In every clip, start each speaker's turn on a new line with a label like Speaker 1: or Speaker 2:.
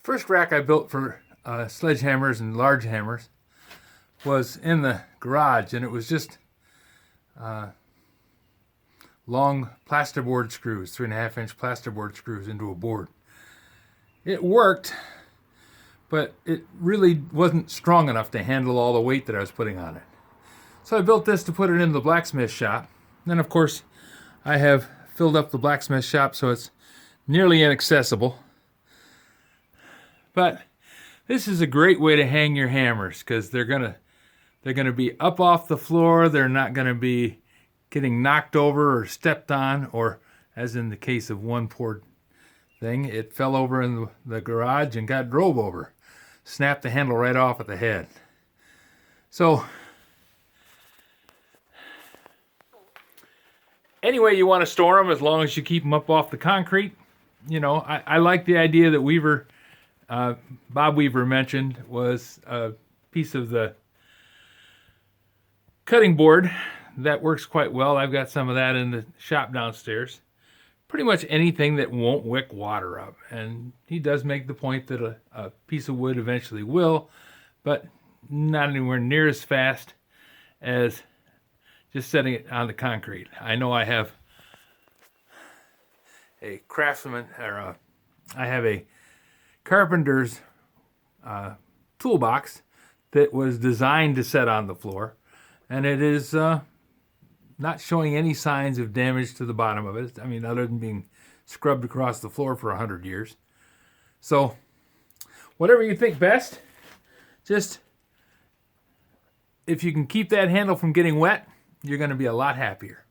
Speaker 1: First rack I built for sledgehammers and large hammers was in the garage, and it was just long plasterboard screws, 3.5-inch plasterboard screws into a board. It worked, but it really wasn't strong enough to handle all the weight that I was putting on it. So I built this to put it in the blacksmith shop. Then, of course, I have filled up the blacksmith shop so it's nearly inaccessible. But this is a great way to hang your hammers because they're gonna be up off the floor. They're not gonna be getting knocked over or stepped on, or as in the case of one poor thing, it fell over in the garage and got drove over. Snapped the handle right off at the head. So anyway, you want to store them as long as you keep them up off the concrete. You know, I like the idea that Bob Weaver mentioned was a piece of the cutting board that works quite well. I've got some of that in the shop downstairs. Pretty much anything that won't wick water up. And he does make the point that a piece of wood eventually will, but not anywhere near as fast as just setting it on the concrete. I know I have a craftsman, or I have a carpenter's toolbox that was designed to set on the floor, and it is not showing any signs of damage to the bottom of it. I mean, other than being scrubbed across the floor for 100 years. So, whatever you think best, just if you can keep that handle from getting wet, you're going to be a lot happier.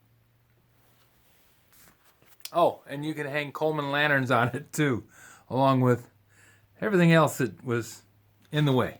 Speaker 1: Oh, and you can hang Coleman lanterns on it too, along with everything else that was in the way.